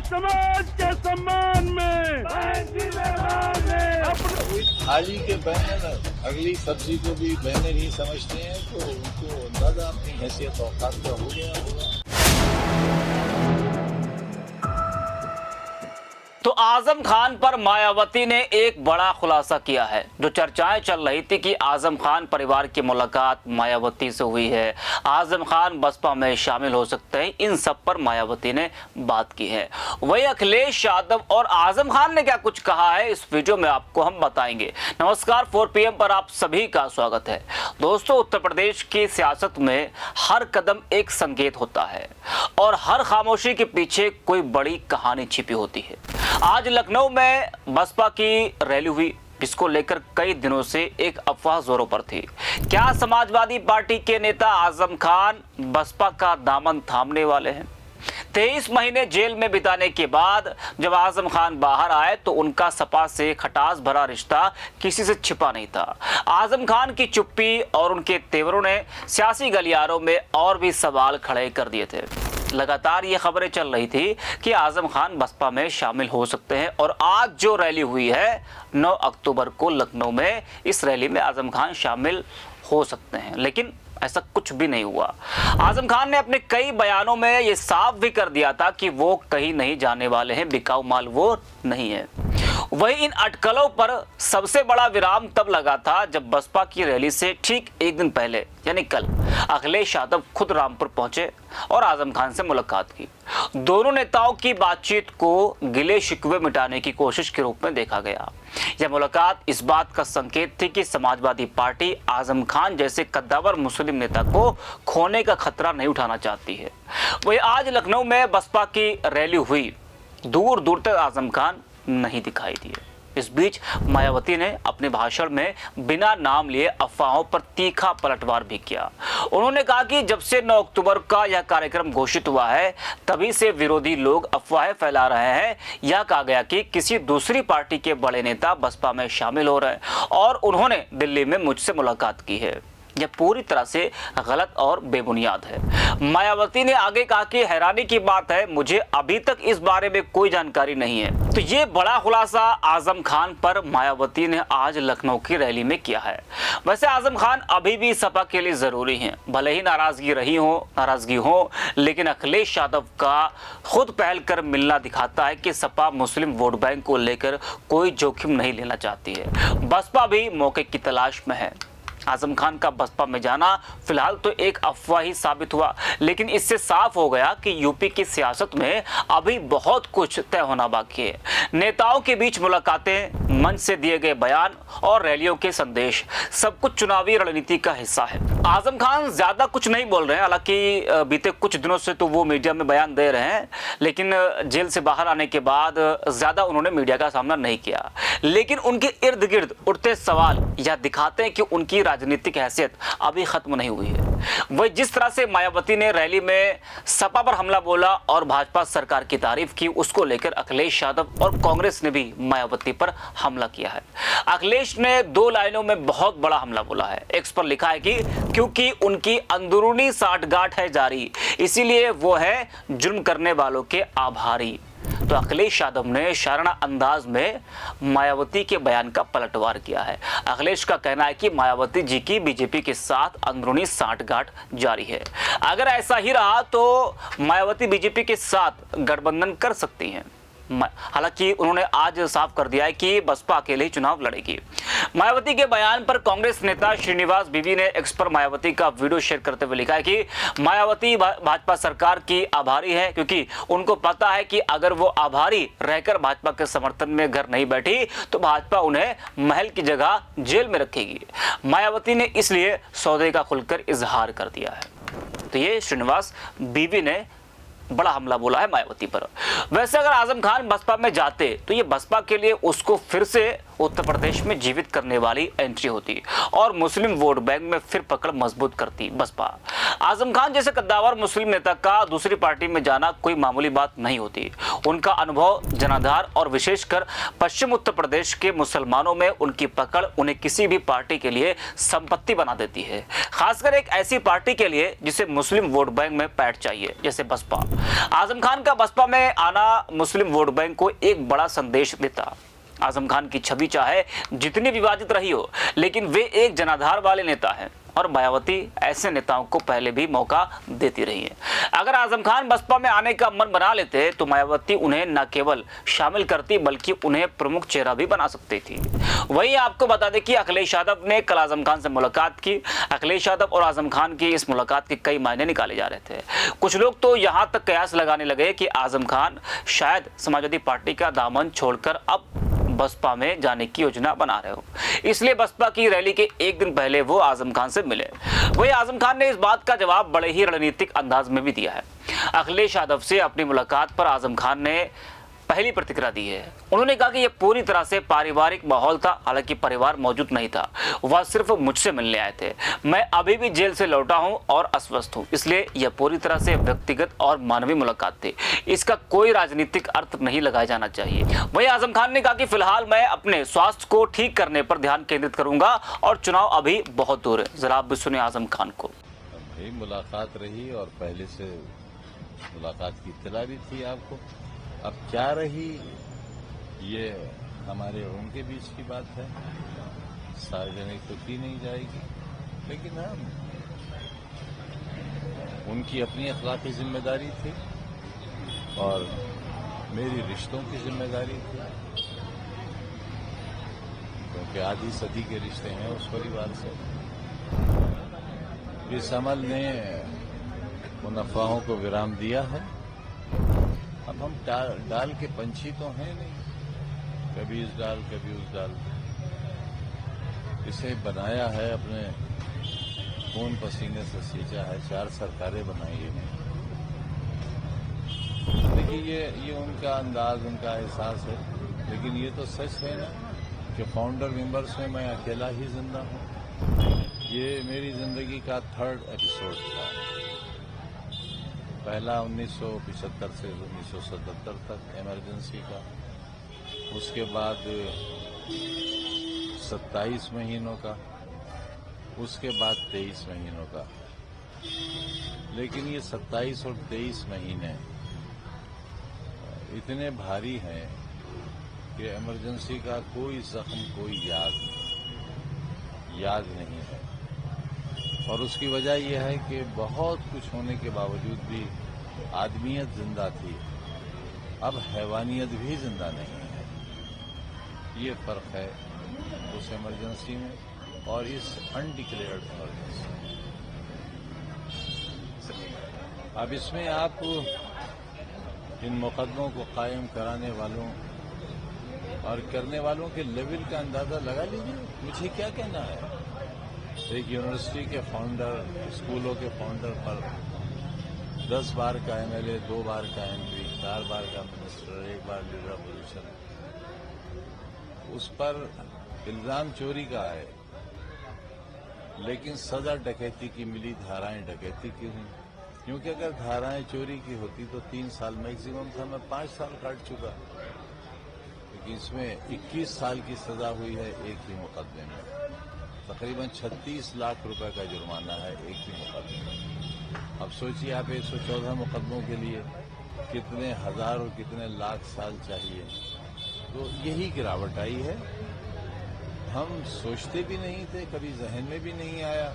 समाज के सम्मान में थाली के बैनर अगली सब्जी को भी बैनर ही समझते हैं, तो उनको अंदाजा अपनी हैसियत औकात का हो गया होगा। तो आजम खान पर मायावती ने एक बड़ा खुलासा किया है। जो चर्चाएं चल रही थी कि आजम खान परिवार की मुलाकात मायावती से हुई है, आजम खान बसपा में शामिल हो सकते हैं, इन सब पर मायावती ने बात की है। वही अखिलेश यादव और आजम खान ने क्या कुछ कहा है, इस वीडियो में आपको हम बताएंगे। नमस्कार, 4 PM पर आप सभी का स्वागत है। दोस्तों, उत्तर प्रदेश की सियासत में हर कदम एक संकेत होता है और हर खामोशी के पीछे कोई बड़ी कहानी छिपी होती है। आज लखनऊ में बसपा की रैली हुई, जिसको लेकर कई दिनों से एक अफवाह जोरों पर थी। क्या समाजवादी पार्टी के नेता आजम खान बसपा का दामन थामने वाले हैं? 23 महीने जेल में बिताने के बाद जब आजम खान बाहर आए तो उनका सपा से खटास भरा रिश्ता किसी से छिपा नहीं था। आजम खान की चुप्पी और उनके तेवरों ने सियासी गलियारों में और भी सवाल खड़े कर दिए थे। लगातार ये खबरें चल रही थी कि आजम खान बसपा में शामिल हो सकते हैं और आज जो रैली हुई है 9 अक्टूबर को लखनऊ में, इस रैली में आजम खान शामिल हो सकते हैं, लेकिन ऐसा कुछ भी नहीं हुआ। आजम खान ने अपने कई बयानों में ये साफ भी कर दिया था कि वो कहीं नहीं जाने वाले हैं, बिकाऊ माल वो नहीं है। वही इन अटकलों पर सबसे बड़ा विराम तब लगा था जब बसपा की रैली से ठीक एक दिन पहले, यानी कल, अखिलेश यादव खुद रामपुर पहुंचे और आजम खान से मुलाकात की। दोनों नेताओं की बातचीत को गिले शिकवे मिटाने की कोशिश के रूप में देखा गया। यह मुलाकात इस बात का संकेत थी कि समाजवादी पार्टी आजम खान जैसे कद्दावर मुस्लिम नेता को खोने का खतरा नहीं उठाना चाहती है। वही आज लखनऊ में बसपा की रैली हुई, दूर दूर तक आजम खान नहीं दिखाई दिए। इस बीच मायावती ने अपने भाषण में बिना नाम लिए अफवाहों पर तीखा पलटवार भी किया। उन्होंने कहा कि जब से 9 अक्टूबर का यह कार्यक्रम घोषित हुआ है, तभी से विरोधी लोग अफवाहें फैला रहे हैं। यह कहा गया कि किसी दूसरी पार्टी के बड़े नेता बसपा में शामिल हो रहे हैं और उन्होंने दिल्ली में मुझसे मुलाकात की है। यह पूरी तरह से गलत और बेबुनियाद है। मायावती ने आगे कहा कि हैरानी की बात है, मुझे अभी तक इस बारे में कोई जानकारी नहीं है। तो ये बड़ा खुलासा आजम खान पर मायावती ने आज लखनऊ की रैली में किया है। वैसे आजम खान अभी भी सपा के लिए जरूरी हैं, भले ही नाराजगी हो, लेकिन अखिलेश यादव का खुद पहल कर मिलना दिखाता है कि सपा मुस्लिम वोट बैंक को लेकर कोई जोखिम नहीं लेना चाहती है। बसपा भी मौके की तलाश में है। आजम खान का बसपा में जाना फिलहाल तो एक अफवाह ही साबित हुआ, लेकिन इससे साफ हो गया कि यूपी की सियासत में अभी बहुत कुछ तय होना बाकी है। नेताओं के बीच मुलाकातें, मंच से दिए गए बयान और रैलियों के संदेश, सब कुछ चुनावी रणनीति का हिस्सा है। आजम खान ज्यादा कुछ नहीं बोल रहे हैं, हालांकि बीते कुछ दिनों से तो वो मीडिया में बयान दे रहे हैं, लेकिन जेल से बाहर आने के बाद ज्यादा उन्होंने मीडिया का सामना नहीं किया। लेकिन उनके इर्द गिर्द उठते सवाल यह दिखाते हैं कि उनकी राजनीतिक हैसियत अभी खत्म नहीं हुई है। वही जिस तरह से मायावती ने रैली में सपा पर हमला बोला और भाजपा सरकार की तारीफ की, उसको लेकर अखिलेश यादव और कांग्रेस ने भी मायावती पर हमला किया है। अखिलेश ने 2 लाइनों में बहुत बड़ा हमला बोला है। एक्स पर लिखा है कि क्योंकि उनकी अंदरूनी साठगांठ है जारी, इसीलिए वो है जुल्म करने वालों के आभारी। तो अखिलेश यादव ने शाराना अंदाज में मायावती के बयान का पलटवार किया है। अखिलेश का कहना है कि मायावती जी की बीजेपी के साथ अंदरूनी साठगांठ जारी है। अगर ऐसा ही रहा तो मायावती बीजेपी के साथ गठबंधन कर सकती हैं। हालांकि उन्होंने आज साफ कर दिया है कि बसपा अकेले ही चुनाव लड़ेगी। मायावती के बयान पर कांग्रेस नेता श्रीनिवास बीवी ने एक्स पर मायावती का वीडियो शेयर करते हुए लिखा है कि मायावती भाजपा सरकार की आभारी है, क्योंकि उनको पता है कि अगर वो आभारी रहकर भाजपा के समर्थन में घर नहीं बैठी तो भाजपा उन्हें महल की जगह जेल में रखेगी। मायावती ने इसलिए सौदे का खुलकर इजहार कर दिया है। तो ये श्रीनिवास बीवी ने बड़ा हमला बोला है मायावती पर। वैसे अगर आजम खान बसपा में जाते तो ये बसपा के लिए उसको फिर से उत्तर प्रदेश में जीवित करने वाली एंट्री होती और मुस्लिम वोट बैंक में फिर पकड़ मजबूत करती बसपा। आजम खान जैसे कद्दावर मुस्लिम नेता का दूसरी पार्टी में जाना कोई मामूली बात नहीं होती। उनका अनुभव, जनाधार और विशेषकर पश्चिम उत्तर प्रदेश के मुसलमानों में उनकी पकड़ उन्हें किसी भी पार्टी के लिए संपत्ति बना देती है, खासकर एक ऐसी पार्टी के लिए जिसे मुस्लिम वोट बैंक में पैठ चाहिए जैसे बसपा। आजम खान का बसपा में आना मुस्लिम वोट बैंक को एक बड़ा संदेश देता। आजम खान की छवि चाहे जितनी विवादित रही हो, लेकिन वे एक जनाधार वाले नेता हैं और मायावती ऐसे नेताओं को पहले भी मौका देती रही है। अगर आजम खान बसपा में आने का मन बना लेते तो मायावती उन्हें न केवल शामिल करती बल्कि उन्हें प्रमुख चेहरा भी बना सकती थी। वहीं आपको बता दें कि अखिलेश यादव ने कल आजम खान से मुलाकात की। अखिलेश यादव और आजम खान की इस मुलाकात के कई मायने निकाले जा रहे थे। कुछ लोग तो यहाँ तक कयास लगाने लगे कि आजम खान शायद समाजवादी पार्टी का दामन छोड़कर अब बसपा में जाने की योजना बना रहे हो, इसलिए बसपा की रैली के एक दिन पहले वो आजम खान से मिले। वही आजम खान ने इस बात का जवाब बड़े ही रणनीतिक अंदाज में भी दिया है। अखिलेश यादव से अपनी मुलाकात पर आजम खान ने पहली प्रतिक्रिया दी है। उन्होंने कहा कि यह पूरी तरह से पारिवारिक माहौल था, हालांकि परिवार मौजूद नहीं था, वह सिर्फ मुझसे मिलने आए थे। मैं अभी भी जेल से लौटा हूं और अस्वस्थ हूं, इसलिए यह पूरी तरह से व्यक्तिगत और मानवीय मुलाकात थी। इसका कोई राजनीतिक अर्थ नहीं लगाया जाना चाहिए। वहीं आजम खान ने कहा कि फिलहाल मैं अपने स्वास्थ्य को ठीक करने पर ध्यान केंद्रित करूंगा और चुनाव अभी बहुत दूर है। जरा आप भी सुनिए आजम खान को। मुलाकात रही और पहले से मुलाकात की इत्तला भी थी आपको। अब क्या रही ये हमारे और उनके बीच की बात है, सार्वजनिक तो की नहीं जाएगी, लेकिन हम उनकी अपनी अखलाकी जिम्मेदारी थी और मेरी रिश्तों की जिम्मेदारी थी, क्योंकि आधी सदी के रिश्ते हैं उस परिवार से। इस अमल ने उन अफवाहों को विराम दिया है। अब हम डाल के पंछी तो हैं नहीं, कभी इस डाल कभी उस डाल। इसे बनाया है, अपने खून पसीने से सींचा है, 4 सरकारें बनाई है। देखिए ये उनका अंदाज, उनका एहसास है, लेकिन ये तो सच है ना कि फाउंडर मेंबर्स में मैं अकेला ही जिंदा हूँ। ये मेरी जिंदगी का 3rd एपिसोड था। पहला 1975 से 1977 तक इमरजेंसी का, उसके बाद 27 महीनों का, उसके बाद 23 महीनों का। लेकिन ये 27 और 23 महीने इतने भारी हैं कि इमरजेंसी का कोई जख्म, कोई याद नहीं है। और उसकी वजह यह है कि बहुत कुछ होने के बावजूद भी आदमियत जिंदा थी, अब हैवानियत भी जिंदा नहीं है। ये फर्क है उस इमरजेंसी में और इस अनडिक्लेयर्ड इमरजेंसी में। अब इसमें आप इन मुकदमों को कायम कराने वालों और करने वालों के लेवल का अंदाजा लगा लीजिए। मुझे क्या कहना है, एक यूनिवर्सिटी के फाउंडर, स्कूलों के फाउंडर पर 10 बार का एमएलए, 2 बार का एमपी, 4 बार का मिनिस्टर, 1 बार लीडर अपोजिशन, उस पर इल्जाम चोरी का है, लेकिन सजा डकैती की मिली, धाराएं डकैती की हुई। क्योंकि अगर धाराएं चोरी की होती तो 3 साल मैक्सिमम था, मैं 5 साल काट चुका। लेकिन इसमें 21 साल की सजा हुई है एक ही मुकदमे में। तकरीबन 36 लाख रुपए का जुर्माना है एक ही मुकदमे में। अब सोचिए आप 114 मुकदमों के लिए कितने हजार और कितने लाख साल चाहिए। तो यही गिरावट आई है। हम सोचते भी नहीं थे, कभी जहन में भी नहीं आया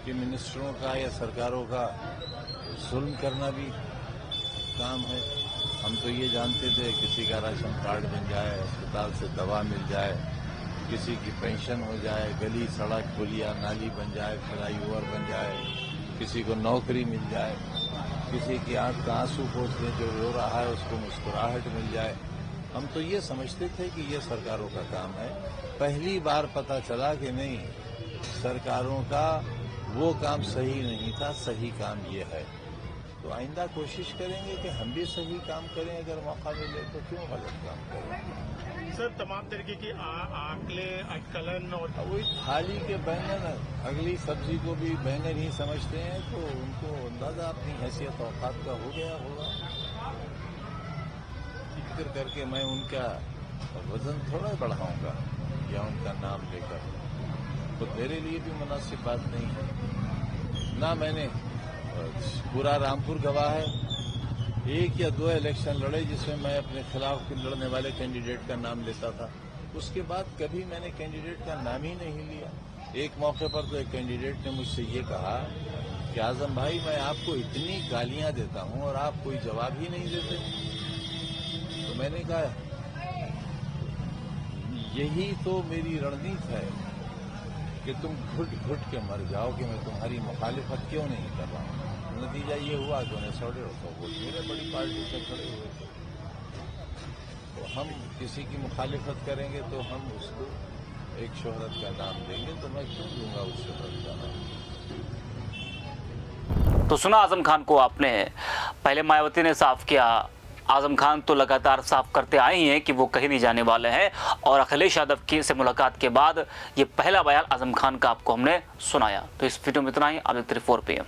कि मिनिस्टरों का या सरकारों का जुल्म करना भी काम है। हम तो ये जानते थे किसी का राशन कार्ड बन जाए, अस्पताल से दवा मिल जाए, किसी की पेंशन हो जाए, गली सड़क पुलिया नाली बन जाए, फ्लाईओवर बन जाए, किसी को नौकरी मिल जाए, किसी की आंख का आंसू पोंछ ले, जो रो रहा है उसको मुस्कुराहट मिल जाए। हम तो ये समझते थे कि ये सरकारों का काम है। पहली बार पता चला कि नहीं, सरकारों का वो काम सही नहीं था, सही काम ये है। तो आइंदा कोशिश करेंगे कि हम भी सही काम करें, अगर मौका मिले तो क्यों गलत काम करें। सर तमाम तरीके की आकले अटकलन और वही थाली के बैंगन अगली सब्जी को भी बैंगन ही समझते हैं, तो उनको अंदाजा अपनी हैसियत औकात का हो गया होगा। जिक्र करके मैं उनका वजन थोड़ा बढ़ाऊंगा या उनका नाम लेकर, तो मेरे लिए भी मुनासिब बात नहीं है ना। मैंने पूरा रामपुर गवाह है, 1 या 2 इलेक्शन लड़े जिसमें मैं अपने खिलाफ लड़ने वाले कैंडिडेट का नाम लेता था। उसके बाद कभी मैंने कैंडिडेट का नाम ही नहीं लिया। एक मौके पर तो एक कैंडिडेट ने मुझसे ये कहा कि आजम भाई, मैं आपको इतनी गालियां देता हूं और आप कोई जवाब ही नहीं देते। तो मैंने कहा यही तो मेरी रणनीति है कि तुम घुट घुट के मर जाओ कि मैं तुम्हारी मुखालिफत क्यों नहीं कर रहा हूं। नतीजा ये हुआ कि उन्हें 150 वोट मेरे बड़ी पार्टी से खड़े हुए थे। तो हम किसी की मुखालिफत करेंगे तो हम उसको एक शोहरत का नाम देंगे, तो मैं क्यों दूंगा उस शोहरत का नाम। तो सुना आजम खान को आपने, पहले मायावती ने साफ किया, आजम खान तो लगातार साफ करते आए ही हैं कि वो कहीं नहीं जाने वाले हैं, और अखिलेश यादव की से मुलाकात के बाद ये पहला बयान आजम खान का आपको हमने सुनाया। तो इस वीडियो में इतना ही। आप देखते रहिए 4 PM।